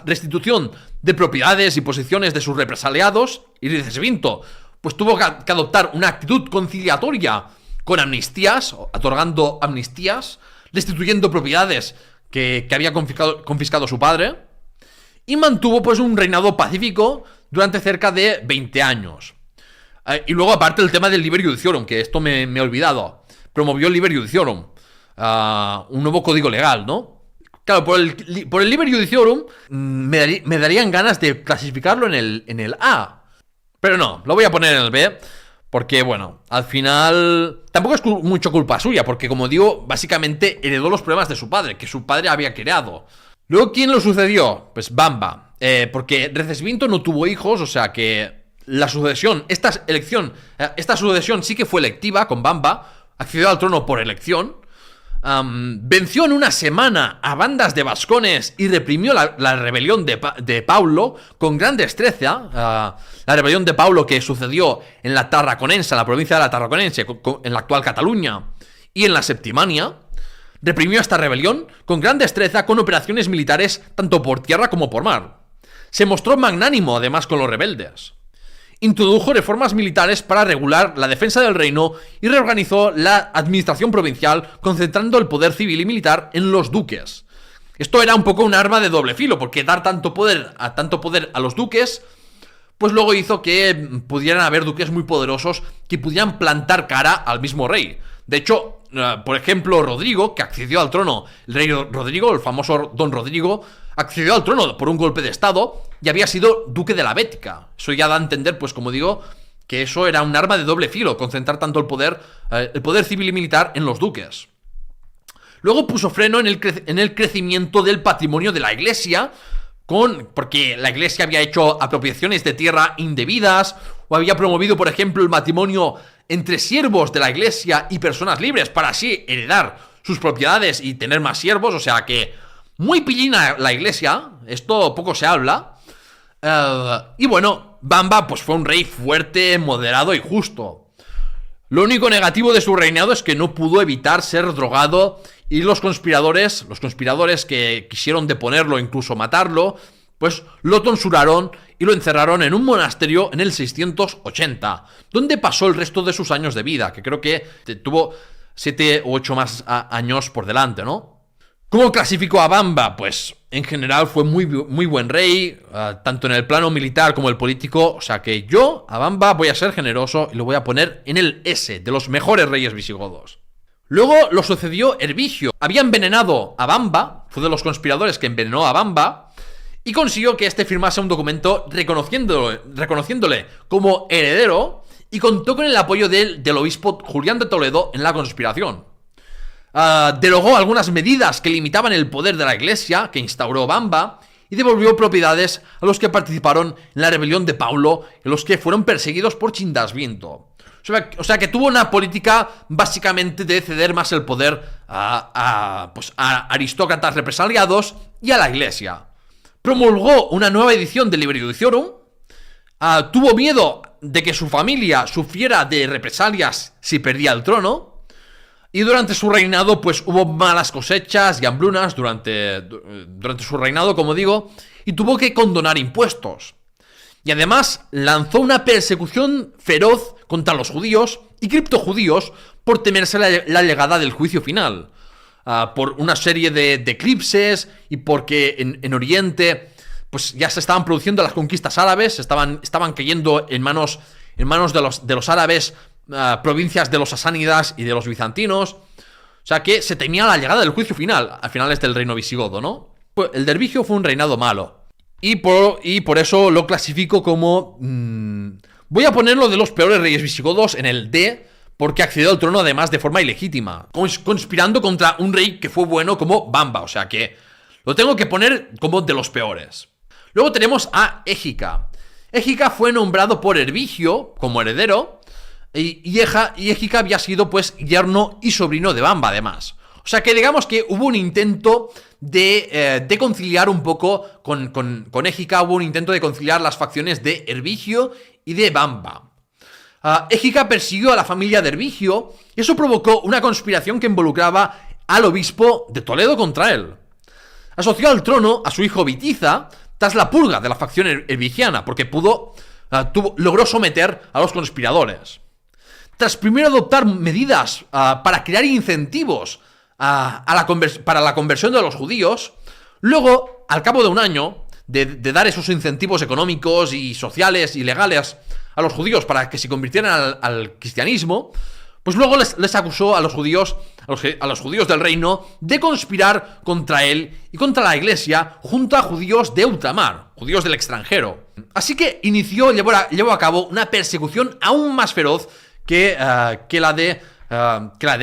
restitución de propiedades y posiciones de sus represaliados, y Recesvinto pues tuvo que adoptar una actitud conciliatoria con amnistías, otorgando amnistías, restituyendo propiedades que había confiscado su padre, y mantuvo pues un reinado pacífico durante cerca de 20 años. Y luego aparte el tema del Liber Iudiciorum, que esto me he olvidado. Promovió el Liber Iudiciorum, un nuevo código legal, ¿no? Claro, por el Liber Iudiciorum me darían ganas de clasificarlo en el A. Pero no, lo voy a poner en el B, porque bueno, al final tampoco es mucho culpa suya, porque como digo, básicamente heredó los problemas de su padre, que su padre había creado. Luego, ¿quién lo sucedió? Pues Bamba, porque Recesvinto no tuvo hijos, o sea que la sucesión, esta sucesión sí que fue electiva con Bamba, accedió al trono por elección, venció en una semana a bandas de vascones y reprimió la rebelión de Paulo con gran destreza. La rebelión de Paulo que sucedió en la Tarraconense, en la provincia de la Tarraconense, en la actual Cataluña, y en la Septimania. Reprimió esta rebelión con gran destreza con operaciones militares tanto por tierra como por mar. Se mostró magnánimo además con los rebeldes. Introdujo reformas militares para regular la defensa del reino y reorganizó la administración provincial, concentrando el poder civil y militar en los duques. Esto era un poco un arma de doble filo, porque dar tanto poder a los duques, pues luego hizo que pudieran haber duques muy poderosos que pudieran plantar cara al mismo rey. De hecho, por ejemplo, Rodrigo, que accedió al trono, el rey Rodrigo, el famoso Don Rodrigo, accedió al trono por un golpe de estado y había sido duque de la Bética. Eso ya da a entender, pues como digo, que eso era un arma de doble filo, concentrar tanto el poder civil y militar en los duques. Luego puso freno en el crecimiento del patrimonio de la iglesia porque la iglesia había hecho apropiaciones de tierra indebidas, o había promovido, por ejemplo, el matrimonio entre siervos de la iglesia y personas libres para así heredar sus propiedades y tener más siervos. O sea que muy pillina la iglesia, esto poco se habla. Y bueno, Bamba pues fue un rey fuerte, moderado y justo. Lo único negativo de su reinado es que no pudo evitar ser drogado, y los conspiradores que quisieron deponerlo, incluso matarlo, pues lo tonsuraron y lo encerraron en un monasterio en el 680, donde pasó el resto de sus años de vida, que creo que tuvo 7 u 8 más años por delante, ¿no? ¿Cómo clasificó a Bamba? Pues en general fue muy buen rey, tanto en el plano militar como el político. O sea que yo a Bamba voy a ser generoso y lo voy a poner en el S, de los mejores reyes visigodos. Luego lo sucedió Hervigio. Había envenenado a Bamba, fue de los conspiradores que envenenó a Bamba, y consiguió que este firmase un documento reconociéndole como heredero, y contó con el apoyo del obispo Julián de Toledo en la conspiración. Derogó algunas medidas que limitaban el poder de la iglesia que instauró Bamba, y devolvió propiedades a los que participaron en la rebelión de Paulo y los que fueron perseguidos por Chindasviento. O sea que tuvo una política básicamente de ceder más el poder a aristócratas represaliados y a la iglesia. Promulgó una nueva edición del Liber Judiciorum. Tuvo miedo de que su familia sufriera de represalias si perdía el trono. Y durante su reinado pues hubo malas cosechas y hambrunas durante su reinado, como digo, y tuvo que condonar impuestos. Y además lanzó una persecución feroz contra los judíos y criptojudíos por temerse la llegada del juicio final. Por una serie de eclipses, y porque en Oriente pues ya se estaban produciendo las conquistas árabes, estaban cayendo en manos de los árabes provincias de los sasánidas y de los bizantinos. O sea que se temía la llegada del juicio final a finales del reino visigodo, ¿no? El de Hervigio fue un reinado malo. Y por eso lo clasifico como... voy a ponerlo de los peores reyes visigodos en el D, porque accedió al trono además de forma ilegítima, conspirando contra un rey que fue bueno como Bamba. O sea que lo tengo que poner como de los peores. Luego tenemos a Égica. Égica fue nombrado por Hervigio como heredero, y Égica había sido pues yerno y sobrino de Bamba además. O sea que digamos que hubo un intento de conciliar un poco con Égica, hubo un intento de conciliar las facciones de Hervigio y de Bamba. Égica persiguió a la familia de Hervigio, y eso provocó una conspiración que involucraba al obispo de Toledo contra él. Asoció al trono a su hijo Vitiza tras la purga de la facción hervigiana, porque logró someter a los conspiradores. Tras primero adoptar medidas para crear incentivos para la conversión de los judíos, luego, al cabo de un año de dar esos incentivos económicos y sociales y legales a los judíos para que se convirtieran al cristianismo, pues luego les acusó a los judíos del reino de conspirar contra él y contra la iglesia junto a judíos de ultramar, judíos del extranjero. Así que llevó a cabo una persecución aún más feroz que la de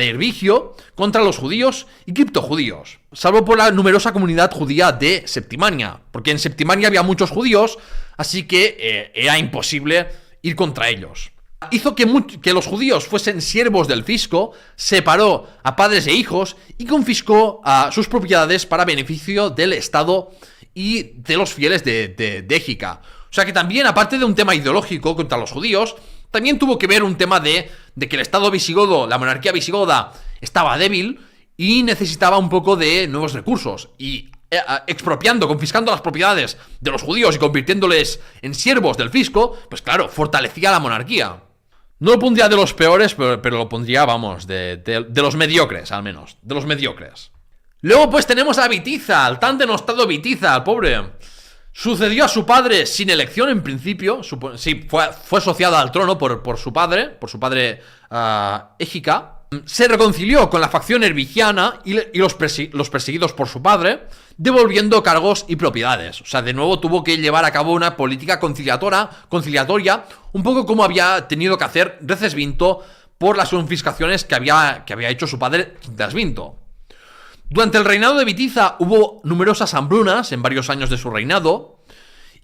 Hervigio contra los judíos y criptojudíos, salvo por la numerosa comunidad judía de Septimania, porque en Septimania había muchos judíos, así que era imposible ir contra ellos. Hizo que los judíos fuesen siervos del fisco, separó a padres e hijos y confiscó sus propiedades para beneficio del Estado y de los fieles de Égica. O sea que también, aparte de un tema ideológico contra los judíos, también tuvo que ver un tema de que el Estado visigodo, la monarquía visigoda, estaba débil y necesitaba un poco de nuevos recursos. Y confiscando las propiedades de los judíos y convirtiéndoles en siervos del fisco, pues claro, fortalecía la monarquía. No lo pondría de los peores, pero lo pondría, vamos, de los mediocres, al menos. De los mediocres. Luego pues tenemos a Vitiza, al tan denostado Vitiza, al pobre. Sucedió a su padre sin elección en principio. Sí, fue asociado al trono por su padre Égica. Se reconcilió con la facción hervigiana y los perseguidos por su padre, devolviendo cargos y propiedades. O sea, de nuevo tuvo que llevar a cabo una política conciliatoria, un poco como había tenido que hacer Recesvinto por las confiscaciones que había hecho su padre Quintasvinto. Durante el reinado de Witiza hubo numerosas hambrunas en varios años de su reinado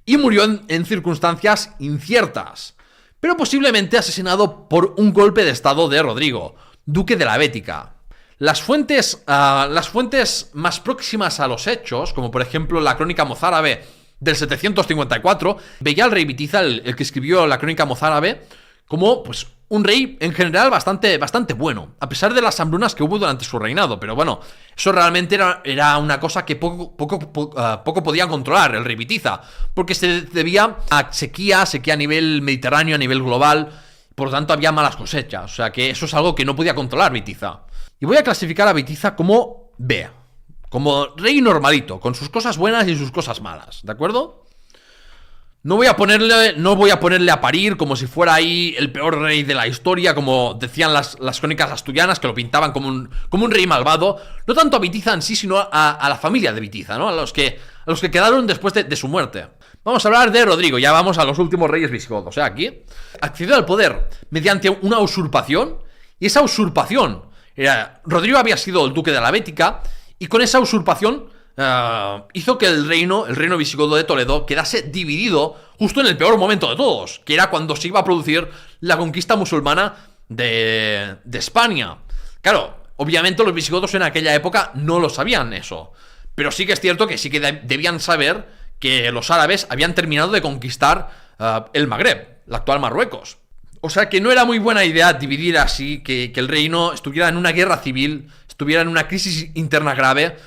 y murió en circunstancias inciertas, pero posiblemente asesinado por un golpe de estado de Rodrigo, duque de la Bética. Las fuentes más próximas a los hechos, como por ejemplo la crónica mozárabe del 754, veía al rey Witiza, el que escribió la crónica mozárabe, como pues un rey en general bastante bueno, a pesar de las hambrunas que hubo durante su reinado. Pero bueno, eso realmente era una cosa que poco podía controlar el rey Witiza, porque se debía a sequía a nivel mediterráneo, a nivel global. Por lo tanto había malas cosechas, o sea que eso es algo que no podía controlar Witiza. Y voy a clasificar a Witiza como B, como rey normalito, con sus cosas buenas y sus cosas malas, ¿de acuerdo? No voy a ponerle a parir como si fuera ahí el peor rey de la historia, como decían las crónicas asturianas, que lo pintaban como un rey malvado. No tanto a Witiza en sí, sino a la familia de Witiza, ¿no? A los que quedaron después de su muerte. Vamos a hablar de Rodrigo, ya vamos a los últimos reyes visigodos. O sea, aquí accedió al poder mediante una usurpación, y esa usurpación Rodrigo había sido el duque de la Bética, y con esa usurpación hizo que el reino visigodo de Toledo quedase dividido justo en el peor momento de todos, que era cuando se iba a producir la conquista musulmana de España. Claro, obviamente los visigodos en aquella época no lo sabían eso, pero sí que es cierto que sí que debían saber que los árabes habían terminado de conquistar el Magreb, el actual Marruecos. O sea que no era muy buena idea dividir así, que el reino estuviera en una guerra civil, estuviera en una crisis interna grave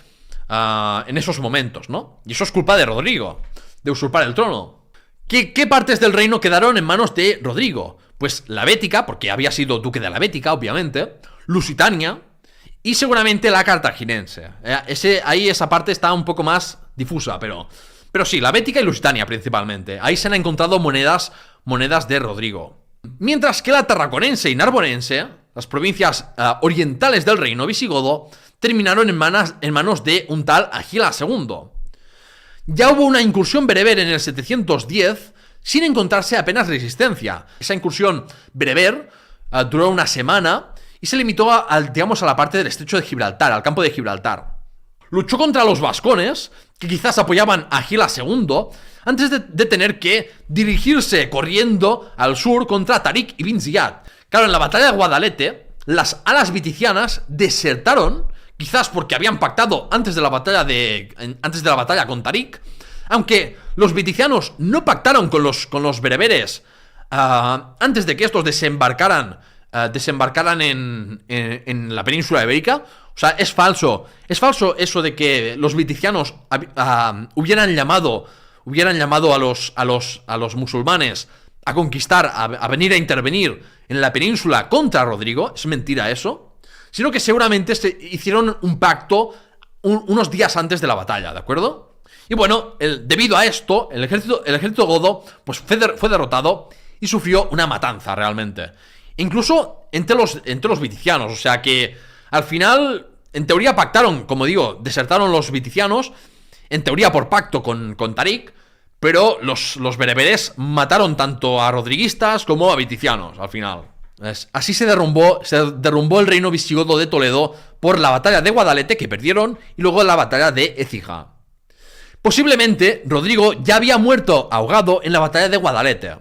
en esos momentos, ¿no? Y eso es culpa de Rodrigo, de usurpar el trono. ¿Qué partes del reino quedaron en manos de Rodrigo? Pues la Bética, porque había sido duque de la Bética, obviamente, Lusitania y seguramente la cartaginense. Ahí esa parte está un poco más difusa, pero sí, la Bética y Lusitania principalmente. Ahí se han encontrado monedas de Rodrigo. Mientras que la tarraconense y narbonense, las provincias orientales del reino visigodo, terminaron en manos de un tal Agila II. Ya hubo una incursión bereber en el 710 sin encontrarse apenas resistencia. Esa incursión bereber duró una semana y se limitó a la parte del estrecho de Gibraltar, al campo de Gibraltar. Luchó contra los vascones, que quizás apoyaban a Agila II, antes de tener que dirigirse corriendo al sur contra Tarik ibn Ziyad. Claro, en la batalla de Guadalete, las alas viticianas desertaron, quizás porque habían pactado antes de la batalla con Tarik, aunque los viticianos no pactaron con los bereberes antes de que estos desembarcaran en la península ibérica. O sea, es falso eso de que los viticianos hubieran llamado a los musulmanes a conquistar, a venir a intervenir en la península contra Rodrigo. Es mentira eso. Sino que seguramente se hicieron un pacto unos días antes de la batalla, ¿de acuerdo? Y bueno, debido a esto, el ejército godo pues fue derrotado y sufrió una matanza realmente. Incluso entre los viticianos, o sea que al final, en teoría pactaron, como digo, desertaron los viticianos, en teoría por pacto con Tarik, pero los bereberes mataron tanto a rodriguistas como a viticianos al final. Así se derrumbó el reino visigodo de Toledo por la batalla de Guadalete, que perdieron, y luego la batalla de Écija. Posiblemente Rodrigo ya había muerto ahogado en la batalla de Guadalete.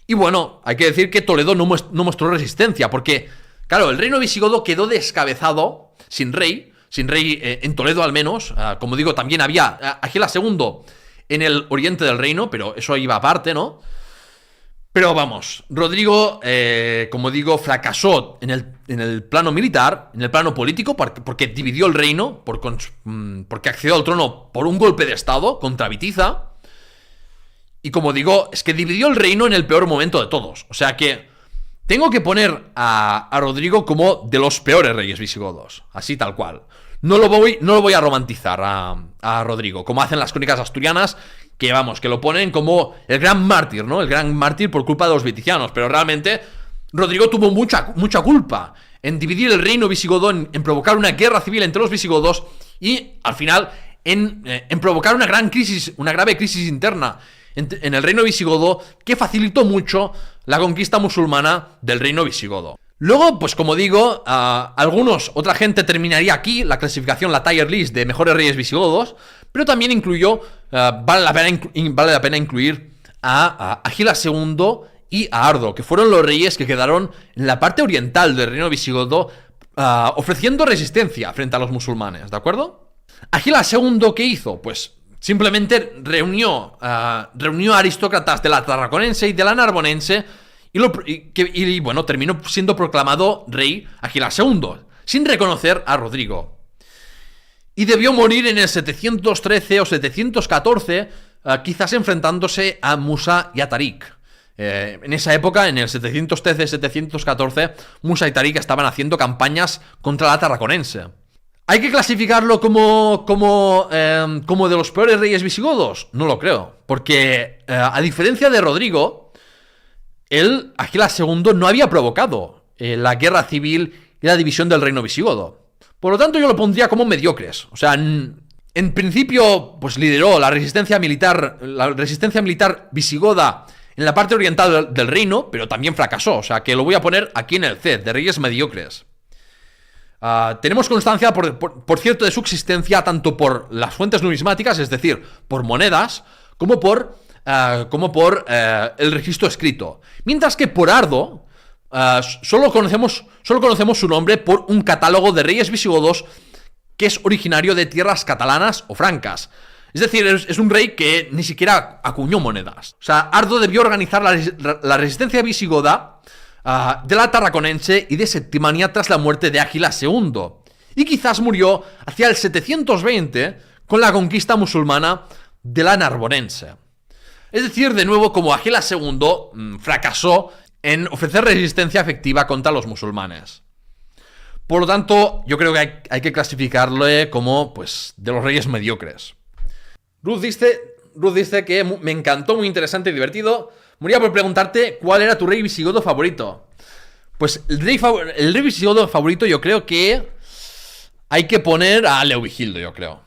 Y bueno, hay que decir que Toledo no mostró resistencia, porque, claro, el reino visigodo quedó descabezado, sin rey en Toledo al menos. Como digo, también había Agila II en el oriente del reino, pero eso iba aparte, ¿no? Pero vamos, Rodrigo, como digo, fracasó en el plano militar, en el plano político, porque dividió el reino, porque accedió al trono por un golpe de estado contra Witiza. Y como digo, es que dividió el reino en el peor momento de todos. O sea que tengo que poner a Rodrigo como de los peores reyes visigodos, así tal cual. No lo voy a romantizar a Rodrigo, como hacen las crónicas asturianas, que lo ponen como el gran mártir, ¿no? El gran mártir por culpa de los viticianos. Pero realmente Rodrigo tuvo mucha culpa en dividir el reino visigodo, en provocar una guerra civil entre los visigodos y, al final, en provocar una grave crisis interna en el reino visigodo, que facilitó mucho la conquista musulmana del reino visigodo. Luego, pues como digo, otra gente terminaría aquí la clasificación, la tier list de mejores reyes visigodos, pero también incluyó, vale la pena incluir a Agilas II y a Ardo, que fueron los reyes que quedaron en la parte oriental del reino visigodo, ofreciendo resistencia frente a los musulmanes, ¿de acuerdo? Agilas II, ¿qué hizo? Pues simplemente reunió a aristócratas de la Tarraconense y de la Narbonense y bueno, terminó siendo proclamado rey Agilas II, sin reconocer a Rodrigo. Y debió morir en el 713 o 714, quizás enfrentándose a Musa y a Tarik. En esa época, en el 713-714, Musa y Tarik estaban haciendo campañas contra la Tarraconense. ¿Hay que clasificarlo como de los peores reyes visigodos? No lo creo, porque a diferencia de Rodrigo, Agilas II no había provocado la guerra civil y la división del reino visigodo. Por lo tanto, yo lo pondría como mediocres. O sea, en principio, pues lideró la resistencia militar visigoda en la parte oriental del reino, pero también fracasó. O sea, que lo voy a poner aquí en el C, de reyes mediocres. Tenemos constancia, por cierto, de su existencia tanto por las fuentes numismáticas, es decir, por monedas, como por el registro escrito. Mientras que por Ardo, solo conocemos su nombre por un catálogo de reyes visigodos que es originario de tierras catalanas o francas. Es decir, es un rey que ni siquiera acuñó monedas. O sea, Ardo debió organizar la resistencia visigoda de la Tarraconense y de Septimania tras la muerte de Agilas II. Y quizás murió hacia el 720 con la conquista musulmana de la Narbonense. Es decir, de nuevo, como Agilas II fracasó en ofrecer resistencia efectiva contra los musulmanes. Por lo tanto, yo creo que hay que clasificarle como, pues, de los reyes mediocres. Ruth dice que me encantó, muy interesante y divertido. Moría por preguntarte cuál era tu rey visigodo favorito. Pues el rey visigodo favorito yo creo que hay que poner a Leovigildo, yo creo.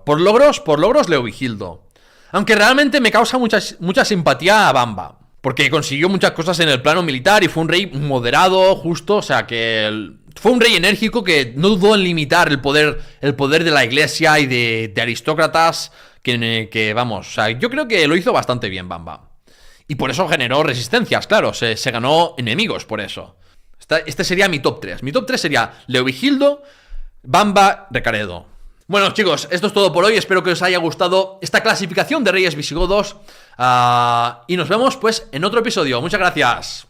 Por logros, Leovigildo. Aunque realmente me causa mucha simpatía a Bamba, porque consiguió muchas cosas en el plano militar y fue un rey moderado, justo, o sea que fue un rey enérgico que no dudó en limitar el poder de la iglesia y de aristócratas que vamos, o sea, yo creo que lo hizo bastante bien Bamba. Y por eso generó resistencias, claro, se ganó enemigos por eso. Este sería mi top 3. Mi top 3 sería Leovigildo, Bamba, Recaredo. Bueno, chicos, esto es todo por hoy. Espero que os haya gustado esta clasificación de reyes visigodos. Y nos vemos, pues, en otro episodio. Muchas gracias.